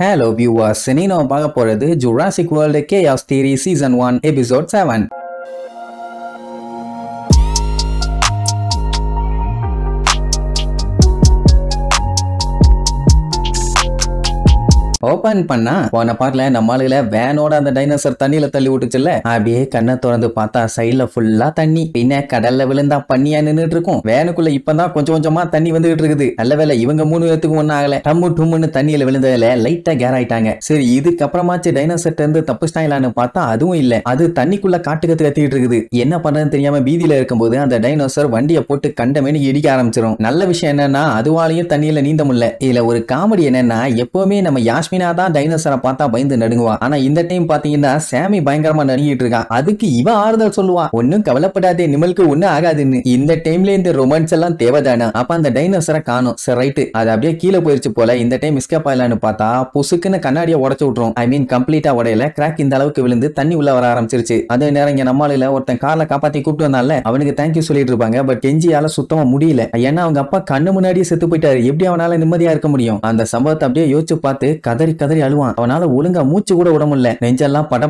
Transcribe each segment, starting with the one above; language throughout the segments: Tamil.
Hello viewers, இன்னைக்கு நம்ம பார்க்க போறது Jurassic World Chaos Theory Season 1 Episode 7. Open பண்ணா போன பார்ட்ல நம்ம ஆளுகளை வேனோட அந்த டைனோசர் தண்ணியில தள்ளி விட்டுச்சுல்ல, அப்படியே கண்ணை திறந்து பார்த்தா சைட்ல ஃபுல்லா தண்ணி, பின்ன கடல்ல விழுந்தா பண்ணியா நின்றுட்டு இருக்கும். வேனுக்குள்ள இப்பதான் கொஞ்சம் கொஞ்சமா தண்ணி வந்துகிட்டு இருக்குது. நல்ல வேலை இவங்க 3 பேத்துக்கும் ஒன்னும் ஆகல. டம்மு டும்முன்னு தண்ணியில விழுந்ததுல லைட்டா கேர் ஆயிட்டாங்க. சரி இதுக்கப்புறமாச்சு டைனோசர்ட்ட இருந்து தப்பிச்சிட்டாங்களான்னு பார்த்தா அதுவும் இல்ல, அது தண்ணிக்குள்ள காட்டு கத்திட்டு இருக்குது. என்ன பண்றதுன்னு தெரியாம பீதியில இருக்கும்போது அந்த டைனோசர் வண்டியை போட்டு கண்டமேனு இடிக்க ஆரம்பிச்சிடும். நல்ல விஷயம் என்னன்னா அதுவாலையும் தண்ணியில நீந்த முடியல. இதுல ஒரு காமெடி என்னன்னா, எப்பவுமே நம்ம தான் டைனோசரை பார்த்தா பயந்து நடுங்குவா. ஆனா இந்த டைம் பாத்தீங்கன்னா சாமி பயங்கரமா நடுங்கிட்டு இருக்கா. அதுக்கு இவ ஆறுதல் சொல்லுவா, ஒன்னும் கவலைப்படாதே நிமலுக்கு ஒன்னும் ஆகாதுன்னு. இந்த டைம்ல இந்த ரொமான்ஸ் எல்லாம் தேவைதானா? அப்ப அந்த டைனோசரை காணும். சரி ரைட்டு, அது அப்படியே கீழே போயிருச்சு போல. இந்த டைம் எஸ்கேப் ஆயிலான்னு பார்த்தா புசுக்குன்னு கண்ணாடியை உடச்சு விட்டுரும். ஐ மீன் கம்ப்ளீட்டா உடையல, கிராக் இந்த அளவுக்கு விழுந்து தண்ணி உள்ள வர ஆரம்பிச்சிருச்சு. அதே நேரம் இங்க நம்மளால ஒருத்தன் கார்ல காப்பாத்தி கூப்பிட்டு வந்தால அவனுக்கு தேங்க்யூ சொல்லிட்டு இருப்பாங்க. பட் கெஞ்சியால சுத்தமா முடியல. ஏன்னா அவங்க அப்பா கண்ணு முன்னாடியே செத்து போயிட்டாரு. எப்படி அவனால நிம்மதியா இருக்க முடியும்? அந்த சம்பவத்தை அப்படியே யோசிச்சு பார்த்து கதறி கதறி அழுவான். அவனால ஒழுங்கா மூச்சு கூட விட முடியல. நெஞ்செல்லாம் பட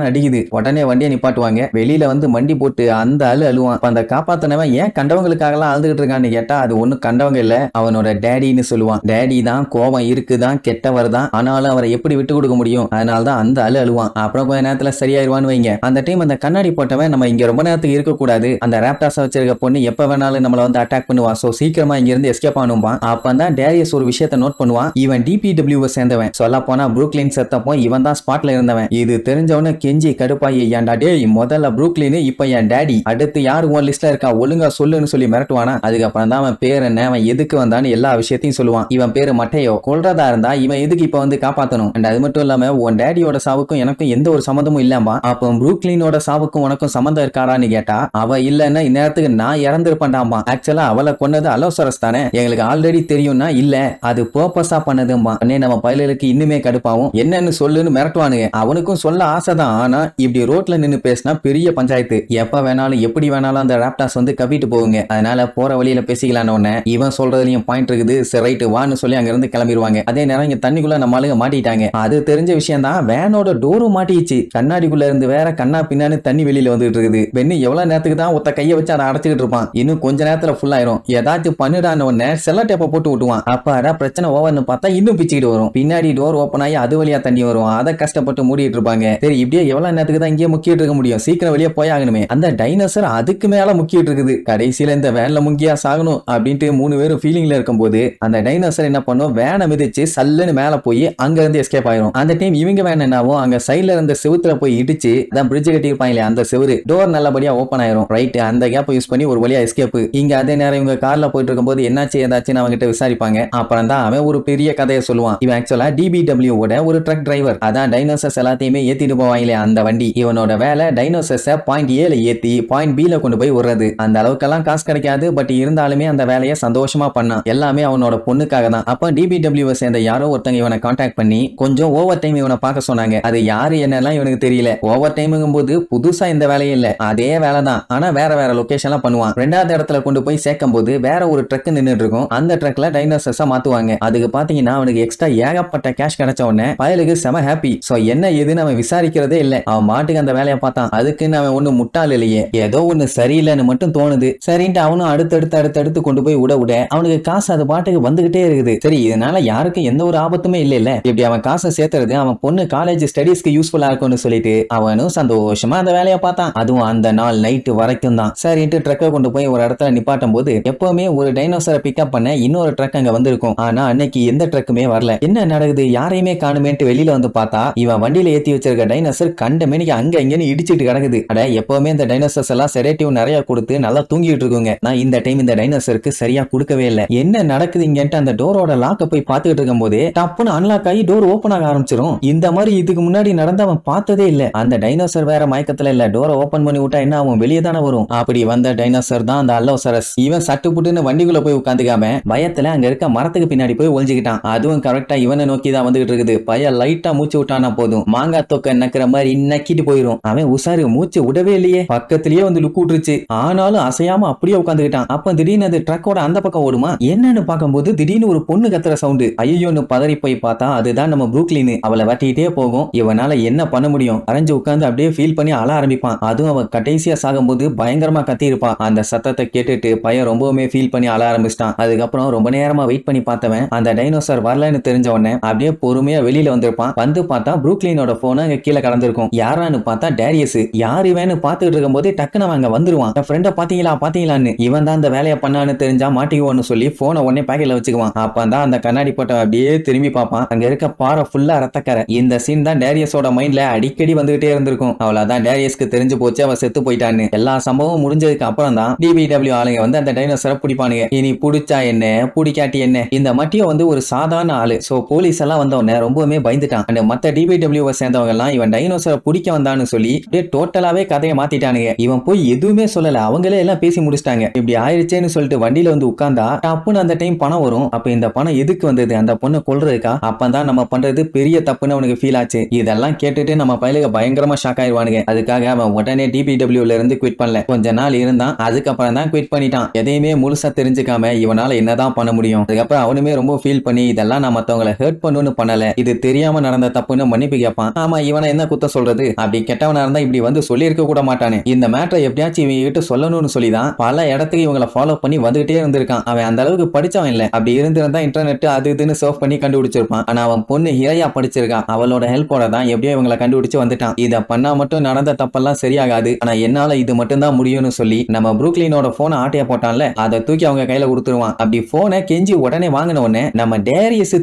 அடிக்குது. உடனே வண்டியை நிப்பாட்டுவாங்க. வெளியில வந்து மண்டி போட்டு அந்த அழுவான். அந்த காப்பாத்தினவன் ஏன் கண்டவங்களுக்காக எல்லாம் அழுதுகிட்டு இருக்கான்னு கேட்டா அது ஒண்ணு கண்டவங்க இல்ல, அவனோட டேடின்னு சொல்லுவான். டேடி தான் கோபம் இருக்குதான், கெட்டவர் தான், ஆனாலும் அவரை எப்படி விட்டு கொடுக்க முடியும்? அதனாலதான் அந்த அழுவான். அப்புறம் கொஞ்ச நேரத்துல சரியாயிருவான்னு வைங்க. அந்த டைம் அந்த கண்ணாடி போட்டவன் நம்ம இங்க ரொம்ப நேரத்துக்கு இருக்க கூடாது, அந்த ராப்டாஸ் வச்சிருக்க பொண்ணு எப்ப வேணாலும் நம்மள வந்து அட்டாக் பண்ணுவா, சோ சீக்கிரமா இங்க இருந்து எஸ்கேப் ஆனுவான். அப்பதான் டேரியஸ் ஒரு விஷயத்தை நோட் பண்ணுவான். இவன் DPW சேர்ந்தவன். சொல்ல போனா புரூக்லின் செத்தப்போ இவன் தான் ஸ்பாட்ல இருந்தவன். இது தெரிஞ்சவன கெஞ்சி கடுப்பாயி, ஏன்டா டேய் முதல்ல புரூக்லின், இப்ப என் டாடி, அடுத்து யாரு உன் லிஸ்ட்ல இருக்கா ஒழுங்கா சொல்லுன்னு சொல்லி மிரட்டுவானா. அதுக்கப்புறம் தான் அவன் பேர் என்ன, அவன் எதுக்கு வந்தான்னு எல்லா விஷயத்தையும் சொல்லுவான். இவன் பேரு மட்டையோ. கொல்றதா இருந்தா இவன் எதுக்கு இப்ப வந்து காப்பாத்தணும்? அண்ட் அது மட்டும் இல்லாம உன் டேடியோட சாவுக்கும் எனக்கும் எந்த ஒரு சம்மந்தமும் இல்லாமா, அப்போ புரூக்லினோட சாவுக்கும் உனக்கும் சம்மந்தம் இருக்காரான்னு கேட்டா அவ இல்லன்னா இந்நேரத்துக்கு நான் இறந்துருப்பேன்டாமா. ஆக்சுவலா அவளை கொன்னது அலோசரஸ் தானே, எங்களுக்கு ஆல்ரெடி தெரியும்னா இல்ல அது பர்பஸா பண்ணதுமா. நம்ம பயிலுக்கு இன்னுமே கடுப்பாவும் என்னன்னு சொல்லுன்னு மிரட்டுவானுங்க. அவனுக்கும் சொல்ல ஆசைதான், ஆனா இப்படி ரோட்ல நின்னு பேசினா பெரிய பஞ்சாயத்து. எப்ப வேணாலும் எப்படி வேணாலும் அந்த ராப்டாஸ் வந்து கவிட்டு போகுங்க. அதனால போற வழியில பேசிக்கலான்னு ஒண்ணு இவன் சொல்றதுலயும் பாயிண்ட் இருக்குது. சரி ரைட்டு வான்னு சொல்லி அங்க இருந்து கிளம்பிடுவாங்க. அதே நேரம் இங்க தண்ணிக்குள்ள நம்ம ஆளுங்க மாட்டிட்டாங்க. அது தெரிஞ்ச விஷயம் தான், வேனோட டோரும் மாட்டிச்சு. கண்ணாடிக்குள்ள இருந்து வேற கண்ணா பின்னான்னு தண்ணி வெளியில வந்துட்டு இருக்குது. பெண்ணு எவ்வளவு நேரத்துக்கு தான் ஒத்த கையை வச்சு அதை அடைச்சிட்டு இருப்பான்? இன்னும் கொஞ்ச நேரத்துல ஃபுல் ஆயிரும். ஏதாச்சும் பண்ணிடான உடனே செல்ல டேப்பை போட்டு விட்டுவான். அப்ப அதான் பிரச்சனை ஓவர்னு பார்த்தா இன்னும் பிச்சுக்கிட்டு வரும். பின்னாடி டோர் ஓப்பன் ஆகி அது வழியா தண்ணி வரும். அதை கஷ்டப்பட்டு மூடிட்டு இருப்பாங்க. சரி இப்படியே எவ்வளவு நேரத்துக்கு தான் இங்கே முக்கிட்டு இருக்க முடியும்? சீக்கிரம் வெளியே போய் ஆகணுமே. அந்த டைனோசர் அதுக்கு மேல முக்கிட்டு இருக்குது. கடைசியில இந்த வேன்ல முக்கியா சாகணும் அப்படின்ட்டு 3 பேரும் ஃபீலிங்ல இருக்கும்போது அந்த டைனோசர் என்ன பண்ணும், வேனை மிதிச்சு சல்லுன்னு மேல போய் அங்க இருந்து எஸ்கேப் ஆயிரும். அந்த டைம் இவங்க வேன் என்னாவும் அங்க சைட்ல இருந்த செவுத்துல போய் இடிச்சு அதான் பிரிட்ஜ் கட்டி இருப்பாங்களே அந்த செவுரு டோர் நல்லபடியா ஓப்பன் ஆயிரும். ரைட், அந்த கேப் யூஸ் பண்ணி ஒரு வழியா எஸ்கேப். இங்க அதே நேரம் இவங்க கார்ல போயிட்டு இருக்கும்போது என்னாச்சு ஏதாச்சும் அவங்க கிட்ட விசாரிப்பாங்க. அப்புறம் தான் அவன் ஒரு பெரிய கதையை சொல்லுவான். இவன் ஆக்சுவலா DPW ஒரு ட்ரக் டிரைவர். அதான் டைனோசர்ஸ் எல்லாத்தையுமே ஏத்திட்டு போவாங்களே அந்த வண்டி. இவனோட வேலை டைனோசர்ஸை பாயிண்ட் ஏல ஏத்தி பாயிண்ட் B கொண்டு போய் விடுறது. அந்த அளவுக்கெல்லாம் காசு கிடைக்காது, பட் இருந்தாலுமே அந்த வேலையை சந்தோஷமா பண்ணான். எல்லாமே அவனோட பொண்ணுக்காக தான். அப்ப DPW சேர்ந்த யாரோ ஒருத்தங்க இவனை கான்டாக்ட் பண்ணி கொஞ்சம் ஓவர் டைம் இவனை பார்க்க சொன்னாங்க. அது யாரு என்னெல்லாம் இவனுக்கு தெரியல. ஓவர் டைம்ங்கும் போது புதுசா இந்த வேலையே இல்ல, அதே வேலை தான், ஆனா வேற வேற லொகேஷன்லாம் பண்ணுவான். 2வது இடத்துல கொண்டு போய் சேர்க்கும் போது வேற ஒரு ட்ரக் நின்னுட்டு இருக்கும். அந்த ட்ரக்ல டைனோசர்ஸா மாத்துவாங்க. அதுக்கு பாத்தீங்கன்னா அவனுக்கு எக்ஸ்ட்ரா ஏகப்பட்ட கேஷ் கிடைச்ச உடனே பயலுக்கு செம ஹாப்பி. சோ என்ன ஏதுன்னு அவன் விசாரிக்கிறதே இல்ல. அவன் மாட்டுக்கு அந்த வேலையை பார்த்தான். அதுக்குன்னு அவன் ஒண்ணு முட்டாள் இல்லையே, ஏதோ ஒண்ணு சரியில்லைன்னு மட்டும் தோணுது. சரின்ட்டு அவனும் அடுத்தடுத்து கொண்டு போய் விட அவனுக்கு காசு அது பாட்டுக்கு வந்துகிட்டே இருக்குது. சரி இதனால யாருக்கும் எந்த ஒரு ஆபத்துமே இல்ல. இப்படி அவன் காசை சேர்த்துறது அவன் பொண்ணு காலேஜ் ஸ்டடீஸ்க்கு யூஸ்ஃபுல்லா இருக்கும்னு சொல்லிட்டு அவனும் சந்தோஷமா அந்த வேலையை பார்த்தான். அதுவும் அந்த நாள் நைட்டு வரைக்கும் தான். சரின்ட்டு ட்ரக்கை கொண்டு போய் ஒரு இடத்துல நிப்பாட்டும் போது எப்பவுமே ஒரு டைனோசரை பிக்கப் பண்ண இன்னொரு ட்ரக் அங்க வந்திருக்கும். ஆனா அன்னைக்கு எந்த ட்ரக்குமே வரல. என்ன நடக்குது யாரையுமே காணுமேன்ட்டு வெளியில வந்து பார்த்தா இவன் வண்டியில ஏத்தி வச்சிருக்க டைனோசர் கண்ட மேனிக்கு அங்க இங்கன்னு இடிச்சிட்டு கிடக்குது. அட எப்பவுமே இந்த டைனோசர்ஸ் எல்லாம் செடேட்டிவ் நிறைய கொடுத்து நல்லா தூங்கிட்டு இருக்குங்க. நான் இந்த டைம் இந்த டைனோசருக்கு சரியா கொடுக்கவே இல்லை. என்ன நடக்குது இங்கன்ட்டு அந்த டோரோட லாக்க போய் பார்த்துட்டு இருக்கும் போதே டப்புன்னு அன்லாக் ஆகி டோர் ஓபன் ஆக ஆரம்பிச்சிரும். இந்த மாதிரி இதுக்கு முன்னாடி நடந்து அவன் பார்த்ததே இல்ல. அந்த டைனோசர் வேற மயக்கத்துல இல்ல, டோரை ஓபன் பண்ணி விட்டா என்ன அவன் வெளியே தானே வரும். அப்படி வந்த டைனோசர் தான் அந்த அலோசரஸ். இவன் சட்டு புட்டுன்னு வண்டிக்குள்ள போய் உட்காந்துக்காம பயத்துல அங்க இருக்க மரத்துக்கு பின்னாடி போய் ஒளிஞ்சுக்கிட்டான். அதுவும் கரெக்டா இவன் அவனை நோக்கி தான் வந்துகிட்டு இருக்குது. பையன் லைட்டா மூச்சு விட்டானா போதும் மாங்காய் தொக்க நக்கிற மாதிரி நக்கிட்டு போயிடும். அவன் உசாரு மூச்சு விடவே இல்லையே, பக்கத்திலேயே வந்து லுக்கு விட்டுருச்சு. ஆனாலும் அசையாம அப்படியே உட்காந்துக்கிட்டான். அப்ப திடீர்னு அது ட்ரக்கோட அந்த பக்கம் ஓடுமா, என்னன்னு பார்க்கும்போது திடீர்னு ஒரு பொண்ணு கத்துற சவுண்டு. ஐயோன்னு பதறி போய் பார்த்தா அதுதான் நம்ம புரூக்லின். அவளை வட்டிக்கிட்டே போகும். இவனால என்ன பண்ண முடியும், அரைஞ்சு உட்கார்ந்து அப்படியே ஃபீல் பண்ணி அழ ஆரம்பிப்பான். அதுவும் அவன் கடைசியா சாகும்போது பயங்கரமா கத்தி இருப்பான். அந்த சத்தத்தை கேட்டுட்டு பையன் ரொம்பவுமே ஃபீல் பண்ணி அழ ஆரம்பிச்சிட்டான். அதுக்கப்புறம் ரொம்ப நேரமா வெயிட் பண்ணி பார்த்தவன் அந்த டைனோசர் வரலன்னு தெரிஞ்ச உடனே அப்படியே பொறுமையா வெளியில வந்திருப்பான். வந்து பார்த்தா புரூக்லினோட போன் அங்க கீழே கடந்திருக்கும். யாரான்னு பார்த்தா டேரியஸ். யார் இவன்னு பார்த்துட்டு இருக்கும் போதே டக்குனு அங்க வந்துருவான். என் ஃப்ரெண்ட பாத்தீங்களான்னு. இவன் தான் அந்த வேலையை பண்ணான்னு தெரிஞ்சா மாட்டிக்குவோன்னு சொல்லி போனை உடனே பாக்கெட்ல வச்சுக்குவான். அப்பதான் அந்த கண்ணாடி போட்ட அப்படியே திரும்பி பார்ப்பான். அங்க இருக்க பாறை ஃபுல்லா ரத்தக்கரை. இந்த சீன் தான் டேரியஸோட மைண்ட்ல அடிக்கடி வந்துகிட்டே இருந்திருக்கும். அவ்வளவுதான், டேரியஸ்க்கு தெரிஞ்சு போச்சு அவன் செத்து போயிட்டான்னு. எல்லா சம்பவம் முடிஞ்சதுக்கு அப்புறம் தான் DBW ஆளுங்க வந்து அந்த டைனோசரை பிடிப்பானுங்க. இனி பிடிச்சா என்ன பிடிக்காட்டி என்ன. இந்த மட்டியோ வந்து ஒரு சாதாரண ஆளு. சோ போலீஸ் எல்லாம் வந்தவன ரொம்பவுமே பயந்துட்டான். அந்த மத்த DBW சேர்ந்தவங்க எல்லாம் இவன் டைனோசரை பிடிக்க வந்தான்னு சொல்லி அப்படியே டோட்டலாவே கதையை மாத்திட்டானுங்க. இவன் போய் எதுவுமே சொல்லல, அவங்களே எல்லாம் பேசி முடிச்சிட்டாங்க. இப்படி ஆயிடுச்சேன்னு சொல்லிட்டு வண்டியில வந்து உட்கார்ந்தா டப்புன்னு அந்த டைம் பணம் வரும். அப்ப இந்த பணம் எதுக்கு வந்தது, அந்த பொண்ணை கொல்றதுக்கா? அப்பதான் நம்ம பண்றது பெரிய தப்புன்னு அவனுக்கு ஃபீல் ஆச்சு. இதெல்லாம் கேட்டுட்டு நம்ம பையலுக்கு பயங்கரமா ஷாக் ஆயிடுவானுங்க. அதுக்காக அவன் உடனே DBW ல இருந்து குவிட் பண்ணல. கொஞ்ச நாள் இருந்தான், அதுக்கப்புறம் தான் குவிட் பண்ணிட்டான். எதையுமே முழுசா தெரிஞ்சுக்காம இவனால என்னதான் பண்ண முடியும். அதுக்கப்புறம் அவனுமே ரொம்ப ஃபீல் பண்ணி இதெல்லாம் நான் மத்தவங்களை ஹர்ட் பண்ணுன்னு பண்ணல, இது தெரியாம நடந்த தப்புன்னு மன்னிப்பு கேட்பான். ஆமா, இவனை என்ன குத்த சொல்றது, அப்படி கெட்டவனா இருந்தா இப்படி வந்து சொல்லி இருக்க கூட மாட்டானே. இந்த மேட்டரை எப்படியாச்சும் இவங்க கிட்ட சொல்லணும்னு சொல்லிதான் பல இடத்துக்கு இவங்களை ஃபாலோ பண்ணி வந்துகிட்டே இருந்திருக்கான். அவன் அந்த அளவுக்கு படிச்சவன் இல்ல. அப்படி இருந்திருந்தா இன்டர்நெட் அது இதுன்னு சர்ஃப் பண்ணி கண்டுபிடிச்சிருப்பான். ஆனா அவன் பொண்ணு ஹிரையா படிச்சிருக்கான். அவளோட ஹெல்ப்போட தான் எப்படியோ இவங்களை கண்டுபிடிச்சு வந்துட்டான். இத பண்ணா மட்டும் நடந்த தப்பெல்லாம் சரியாகாது, ஆனா என்னால இது மட்டும் தான் முடியும்னு சொல்லி நம்ம புரூக்லினோட போனை ஆட்டைய போட்டான்ல, அதை தூக்கி அவங்க கையில கொடுத்துருவான். அப்படி போனை கெஞ்சி உடனே வாங்கின உடனே நம்ம டேரியஸ்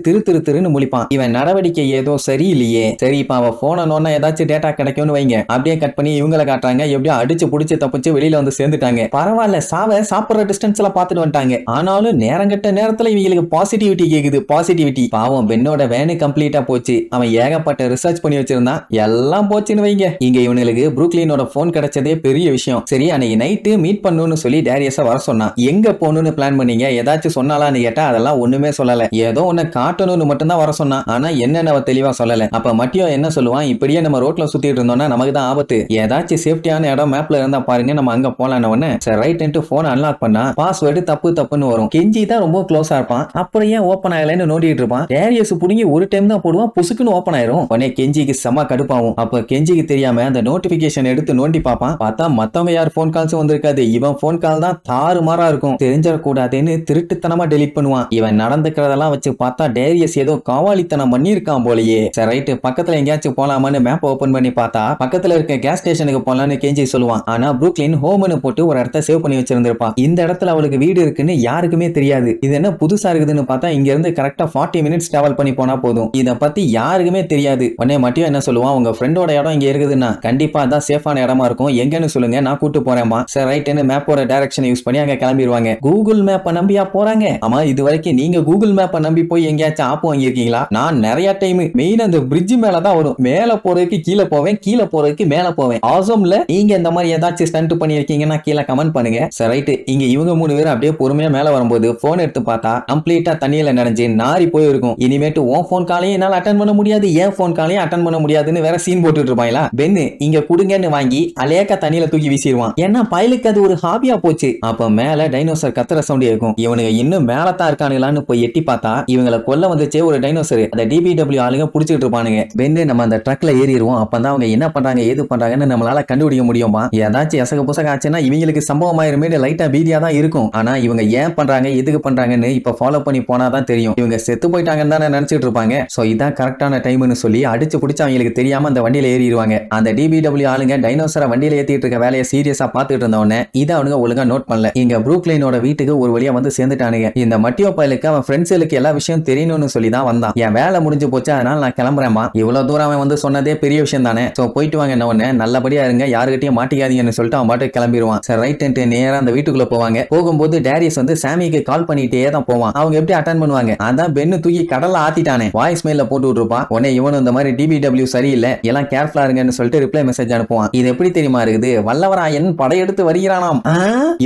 திருன்னு முழிப்பான். இவன் நடவடிக்கை ஏதோ சரியில்லையே. சரி, இப்ப அவன் போனை நோன்னா ஏதாச்சும் டேட்டா கிடைக்கும்னு வைங்க. அப்படியே கட் பண்ணி இவங்களை காட்டுறாங்க. எப்படியோ அடிச்சு புடிச்சு தப்பிச்சு வெளியில வந்து சேர்ந்துட்டாங்க. பரவாயில்ல, சாப்பிடுற டிஸ்டன்ஸ்ல பாத்துட்டு வந்துட்டாங்க. ஆனாலும் நேரங்கட்ட நேரத்துல இவங்களுக்கு பாசிட்டிவிட்டி கேக்குது. பாசிட்டிவிட்டி. பாவம் பென்னோட வேனு கம்ப்ளீட்டா போச்சு. அவன் ஏகப்பட்ட ரிசர்ச் பண்ணி வச்சிருந்தான், எல்லாம் போச்சுன்னு வைங்க. இங்க இவனுக்கு புரூக்லினோட போன் கிடைச்சதே பெரிய விஷயம். சரி, அன்னைக்கு நைட்டு மீட் பண்ணணும்னு சொல்லி டேரியஸ வர சொன்னான். எங்க போகணும்னு பிளான் பண்ணீங்க, ஏதாச்சும் சொன்னாலான்னு கேட்டா அதெல்லாம் ஒண்ணுமே சொல்லல. ஏதோ உன்னை காட்டணும்னு மட்டும் தான் வர சொன்னான். ஆனா என்னன்னு அவ தெளிவா சொல்லல. அப்ப மட்டியோ என்ன சொல்லுவான், இப்படியே நம்ம ரோட்ல சுத்திட்டு இருந்தோம்னா நமக்கு தான் ஆபத்து, ஏதாச்சும் சேஃப்டியான இடம் மேப்ல இருந்தா பாருங்க, நம்ம அங்க போலான்னு. சரி ரைட்ன்ட்டு போன் அன்லாக் பண்ணா பாஸ்வேர்டு தப்புன்னு வரும். கெஞ்சி தான் ரொம்ப க்ளோஸா இருப்பான். அப்புறம் ஏன் ஓபன் ஆகலன்னு நோண்டிட்டு இருப்பான். டேரியஸ் புடுங்கி ஒரு டைம் தான் போடுவான், புசுக்குன்னு ஓபன் ஆயிரும். உடனே கெஞ்சிக்கு செம கடுப்பாகும். அப்ப கெஞ்சிக்கு தெரியாம அந்த நோட்டிபிகேஷன் எடுத்து நோண்டி பார்ப்பான். பார்த்தா மத்தவங்க யார் போன் கால்ஸும் வந்திருக்காது. இவன் போன் கால் தான் தாறுமாறா இருக்கும். தெரிஞ்சிடக்கூடாதுன்னு திருட்டுத்தனமா டெலிட் பண்ணுவான். இவன் நடந்துக்கிறதெல்லாம் வச்சு பார்த்தா டேரியஸ் ஏதோ காவாலித்தனம் பண்ணிருக்கான் போலயே. சரி ரைட்டு, பக்கத்துல எங்கேயாச்சும் போலாமான்னு மேப் ஓபன் பண்ணி பார்த்தா பக்கத்துல இருக்க கேஸ் ஸ்டேஷனுக்கு போலான்னு கெஞ்சி சொல்லுவான். ஆனா புரூக்லின் ஹோம்னு போட்டு ஒரு இடத்த சேவ் பண்ணி வச்சிருந்திருப்பா. இந்த இடத்துல அவளுக்கு வீடு இருக்குன்னு யாருக்குமே தெரியாது. இது என்ன புதுசா இருக்குதுன்னு பார்த்தா இங்க இருந்து கரெக்டா 40 மினிட்ஸ் டிராவல் பண்ணி போனா போதும். இத பத்தி யாருக்குமே தெரியாது. உடனே மட்டியோ என்ன சொல்லுவான், உங்க ஃப்ரெண்டோட இடம் இங்க இருக்குதுன்னா கண்டிப்பா அதான் சேஃபான இடமா இருக்கும், எங்கன்னு சொல்லுங்க, நான் கூட்டு போறேன்மா. சரி ரைட்னு மேப்போட டைரக்ஷன் யூஸ் பண்ணி அங்க கிளம்பிடுவாங்க. கூகுள் மேப்பை நம்பியா போறாங்க? ஆமா, இது வரைக்கும் நீங்க கூகுள் மேப்பை நம்பி போய் எங்கேயாச்சும் ஆப்பு வாங்கியிருக்கீங்களா? நான் நிறைய டைம் மெயின் அந்த பிரிட்ஜ் மேலதான் வரும். மேல போறதுக்கு கீழே போவேன், கீழே போறதுக்கு மேல போவேன். ஆசம்ல நீங்க இந்த மாதிரி ஏதாச்சும் ஸ்டண்ட் பண்ணிருக்கீங்கன்னா கீழே கமெண்ட் பண்ணுங்க. சரி ரைட், இங்க இவங்க 3 பேர் அப்படியே பொறுமையா மேல வரும்போது போன் எடுத்து பார்த்தா கம்ப்ளீட்டா தண்ணியில நனைஞ்சு நாரி போயிருக்கும். இனிமேட்டு உன் போன் காலையும் என்னால அட்டன் பண்ண முடியாது, ஏன் போன் காலையும் அட்டன் பண்ண முடியாதுன்னு வேற சீன் போட்டுட்டு இருப்பாங்களா. பென்னு இங்க குடுங்கன்னு வாங்கி அலேக்கா தண்ணியில தூக்கி வீசிடுவான். ஏன்னா பயலுக்கு அது ஒரு ஹாபியா போச்சு. அப்ப மேல டைனோசர் கத்துற சவுண்ட் இருக்கும். இவனுங்க இன்னும் மேலதான் இருக்கானுங்களான்னு போய் எட்டி பார்த்தா இவங்களை கொல்ல வந்துச்சே ஒரு டைனோசர். அந்த DBW ஆளுங்க புடிச்சிட்டு இருப்பானுங்க. பென்னு நம்ம அந்த ட்ரக்ல ஏறிடுவோம். அப்பதான் அவங்க என்ன பண்றாங்க ஏது பண்றாங்கன்னு நம்மளால கண்டுபிடிக்க முடியுமா. ஏதாச்சும் எசக புசக ஆச்சுன்னா இவங்களுக்கு சம்பவம் ஆயிருமே லைட்டா பீதியா தான் இருக்கும். ஆனா இவங்க ஏன் பண்றாங்க எதுக்கு பண்றாங்கன்னு இப்ப ஃபாலோ பண்ணி போனாதான் தெரியும். இவங்க செத்து போயிட்டாங்கன்னு தானே நினைச்சிட்டு இருப்பாங்க. சோ இதான் கரெக்டான டைம்னு சொல்லி அடிச்சு பிடிச்சு அவங்களுக்கு தெரியாம அந்த வண்டியில ஏறிடுவாங்க. அந்த DBW ஆளுங்க டைனோசரை வண்டியில ஏத்திட்டு இருக்க வேலையை சீரியஸா பாத்துட்டு இருந்தவொடனே இதை அவனுங்க ஒழுங்கா நோட் பண்ணல. இங்க புரூக்லினோட வீட்டுக்கு ஒரு வழியா வந்து சேர்ந்துட்டானுங்க. இந்த மட்டியோ பயலுக்கு அவன் ஃப்ரெண்ட்ஸுக்கு எல்லா விஷயம் தெரியணும்னு சொல்லி தான் வந்தான். என் வேலை முடிஞ்சு போச்சு, அதனால நான் கிளம்புறேன்மா. இவ்வளவு தூரம் அவன் வந்து சொன்னதே பெரிய விஷயம் தானே. சோ போயிட்டு வாங்க, என்ன நல்லபடியா இருங்க, யாருகிட்டயும் மாட்டிக்காதீங்கன்னு சொல்லிட்டு அவன் பாட்டு கிளம்பிடுவான். சரி ரைட், நேரா அந்த வீட்டுக்குள்ள போவாங்க. போகும்போது டேரியஸ் வந்து சாமிக்கு கால் பண்ணிட்டே தான் போவான். அவங்க எப்படி அட்டன் பண்ணுவாங்க, அதான் பென்னு தூக்கி கடல்ல ஆத்திட்டானே, வாய்ஸ் மெயில போட்டு விட்டுருப்பான். உடனே இவனும் இந்த மாதிரி DBW சரியில்லை, எல்லாம் கேர்ஃபுல்லா இருங்கன்னு சொல்லிட்டு ரிப்ளை மெசேஜ் அனுப்புவான். இது எப்படி தெரியுமா இருக்குது, வல்லவராயன் படையெடுத்து வருகிறானாம்.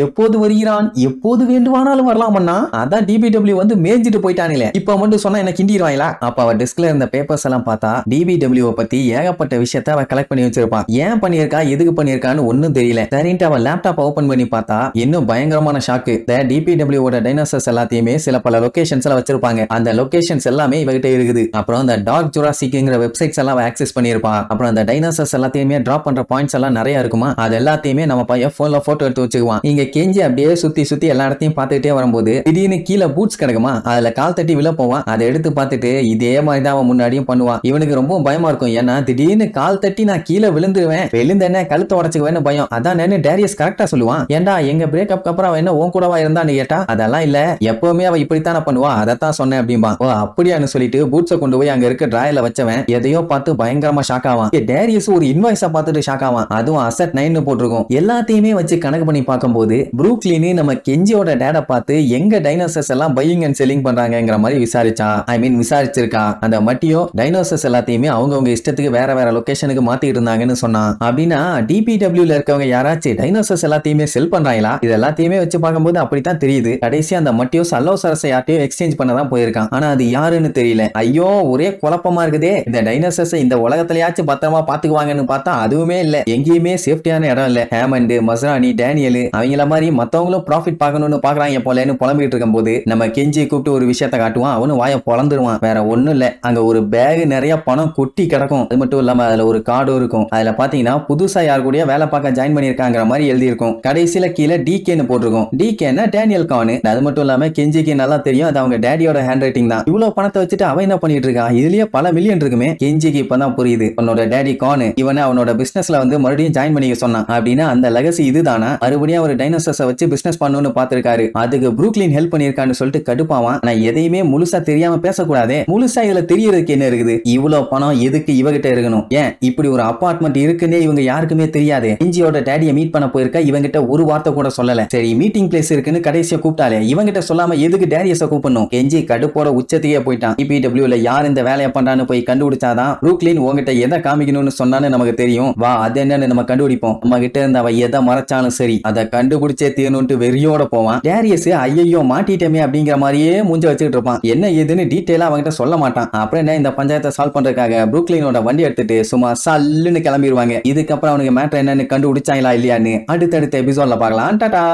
எப்போது வருகிறான், எப்போது வேண்டுமானாலும் வரலாமண்ணா. அதான் DBW வந்து மேய்ஞ்சிட்டு போயிட்டானே, இப்ப மட்டும் சொன்னா எனக்கு கிண்டிடுவாங்களா. அப்ப அவ டெஸ்க்ல இருந்த பேப்பர்ஸ் எல்லாம் பார்த்தா DBW பத்தி ஏகப்பட்ட விஷயத்த அவ கலெக்ட் பண்ணி வச்சிருப்பான். ஏன் பண்ணிருக்கா, எதுக்கு பண்ணிருக்கான்னு ஒன்னும் தெரியல. சரின்ட்டு அவ லேப்டாப் ஓபன் பண்ணி பார்த்தா இன்னும் பயங்கரமான ஷாக்கு. DBW ஓட டைனோசர்ஸ் எல்லாத்தையுமே சில பல லொகேஷன்ஸ்ல வச்சிருப்பாங்க. அந்த லொகேஷன்ஸ் எல்லாமே இவகிட்ட இருக்குது. அப்புறம் அந்த டாக் ஜுராசிக்ங்கிற வெப்சைட்ஸ் எல்லாம் ஆக்சஸ் பண்ணிருப்பா. அப்புறம் அந்த டைனோசர்ஸ் எல்லாத்தையுமே டிராப் பண்ற பாயிண்ட்ஸ் எல்லாம் நிறைய இருக்குமா. அது எல்லாத்தையுமே நம்ம பையன் போன்ல போட்டோ எடுத்து வச்சுக்குவான். இங்க கெஞ்சி அப்படியே சுத்தி சுத்தி எல்லா இடத்தையும் பார்த்துட்டே வரும்போது திடீர்னு கீழே பூட்ஸ் கிடக்குமா, அதுல கால் தட்டி விழ போவான். அதை எடுத்து பார்த்துட்டு இதே மாதிரி தான் அவன் முன்னாடியும் பண்ணுவான். இவனுக்கு ரொம்ப பயமா இருக்கும். ஏன்னா திடீர்னு கால் தட்டி நான் கீழே விழுந்துருவேன், விழுந்தேன்னு கழுத்தை உடச்சுக்குவேன்னு பயம். அதான் டேரியஸ் கரெக்டா சொல்லுவான். ஏண்டா எங்க பிரேக்கப் அப்புறம் அவன் என்ன உன் கூடவா இருந்தான்னு கேட்டா அதெல்லாம் இல்ல, எப்பவுமே அவ இப்படித்தானே பண்ணுவா, அதைத்தான் சொன்னேன் அப்படின்பா. ஓ அப்படியான்னு சொல்லிட்டு பூட்ஸை கொண்டு போய் அங்க இருக்க டிராயர்ல வச்சவன் எதையோ பார்த்து பயங்கரமா ஷாக் ஆவான். டேரியஸ் ஒரு இன்வாய்ஸா பார்த்துட்டு ஷாக் ஆவான். அதுவும் அசெட் 9 போட்டிருக்கும். எல்லாத்தையுமே வச்சு கணக்கு பண்ணி பார்க்கும்போது ப்ரூக்லின் நம்ம கெஞ்சியோட டேட பார்த்து எங்க டைனோசர்ஸ் எல்லாம் பையிங் அண்ட் செல்லிங் பண்றாங்கங்கிற மாதிரி விசாரிச்சிருக்கா. அந்த மட்டியோ டைனோசர்ஸ் எல்லாத்தையுமே அவங்க இஷ்டத்துக்கு வேற வேற லொகேஷனுக்கு மாத்திட்டு இருந்தாங்கன்னு சொன்னான். அப்படின்னா DPW ல இருக்கவங்க யாராச்சும் டைனோசர்ஸ் எல்லாத்தையுமே செல் பண்றாங்களா? இது எல்லாத்தையுமே வச்சு பார்க்கும்போது அப்படித்தான் தெரியுது. கடைசி அந்த மட்டியோ சல்லோசரஸை யார்ட்டையோ எக்ஸ்சேஞ்ச் பண்ணதான் போயிருக்கான். ஆனா அது யாருன்னு தெரியல. ஐயோ ஒரே குழப்பமா இருக்குதே. இந்த டைனோசர்ஸ் இந்த உலகத்திலயாச்சும் பத்திரமா பாத்துக்குவாங்கன்னு பார்த்தா அதுவுமே இல்ல. எங்கேயுமே சேஃப்டியான இடம் இல்ல. ஹேமண்ட், மஸ்ரானி, டேனியல் அவங்கள மாதிரி மத்தவங்களும் ப்ராஃபிட் பார்க்கணும்னு பாக்குறாங்க போலன்னு புலம்பிட்டு இருக்கும் போது நம்ம கெஞ்சி கூப்பிட்டு ஒரு விஷயத்த காட்டுவான். அவனும் வாயை பொளந்துருவான். வேற ஒண்ணும் இல்ல, அங்க ஒரு பேக் நிறைய பணம் கொட்டி கிடக்கும். அது மட்டும் இல்லாம அதுல ஒரு கார்டும் இருக்கும். அதுல பாத்தீங்கன்னா புதுசா யார் கூட வேலை பார்க்க ஜாயின் பண்ணிருக்காங்கிற மாதிரி எழுதி இருக்கும். கடைசியில கீழே டிகேன்னு போட்டிருக்கும். டிகேன்னா டேனியல் கான். அது மட்டும் இல்லாம கெஞ்சிக்கு நல்லா தெரியும் அது அவங்க டேடியோட ஹேண்ட் ரைட்டிங் தான். இவ்வளவு பணத்தை வச்சுட்டு அவன் என்ன பண்ணிட்டு இருக்கா, இதுலயே பல மில்லியன் இருக்குமே. கெஞ்சிக்கு இப்பதான் புரியுது உன்னோட டேடி கான் இவனை அவனோட பிசினஸ்ல மறுபடியும் ஜாயின் பண்ணிக்க சொன்னான். அப்படின்னா அந்த லெகசி இதுதானா, மறுபடியும் ஒரு டைனோசர்ஸை வச்சு பிசினஸ் பண்ணணும்னு பாத்துருக்காரு. அதுக்கு ப்ரூக்லின் ஹெல்ப் பண்ணிருக்கான்னு சொல்லிட்டு கடுப்பாவான். நான் எதையுமே முழுசா தெரியாம பேசக்கூடாதே. முழுசா இதுல தெரியறதுக்கு என்ன இருக்குது, இவ்வளவு பணம் எதுக்கு இவகிட்ட இருக்கணும், ஏன் இப்படி ஒரு அபார்ட்மெண்ட் இருக்குன்னே இவங்க யாருக்குமே தெரியாது. கெஞ்சியோட டேடியை மீட் பண்ண போயிருக்கா, இவங்கிட்ட ஒரு வார்த்தை கூட சொல்லல. சரி மீட்டிங் பிளேஸ் இருக்குன்னு கடைசியா கூப்பிட்டாலே இவங்கிட்ட சொல்லாம எதுக்கு டேரியஸை கூப்பிடணும். கெஞ்சி கடுப்போட உச்சத்தையே போயிட்டான். DPW ல யார் இந்த வேலையை பண்றான்னு போய் கண்டுபிடிச்சாதான் ப்ரூக்லின் உங்ககிட்ட எதை காமிக்கணும்னு சொன்னான்னு நமக்கு தெரியும். வா அது என்னன்னு நம்ம கண்டுபிடிப்போம். நம்ம கிட்ட இருந்த அவ எதை மறைச்சாலும் சரி அதை கண்டுபிடிச்சே தீரணும்னு வெறியோட போவான். டேரியஸ் ஐயோ மாட்டிட்டமே அப்படிங்கிற மாதிரியே மூஞ்ச வச்சுட்டு இருப்பான். என்ன ஏதுன்னு டீட்டெயிலா அவங்கிட்ட சொல்ல மாட்டான். அப்புறம் என்ன இந்த பஞ்சாயத்தை சால்வ் பண்றதுக்காக ப்ரூக்லினோட வண்டி எடுத்துட்டு சும்மா சல்லுன்னு கிளம்பிடுவாங்க. இதுக்கப்புறம் அவனுக்கு மேட்டர் என்னன்னு கண்டுபிடிச்சாங்களா இல்லையான்னு அடுத்தடுத்த எபிசோட்ல பார்க்கலாம். டாடா.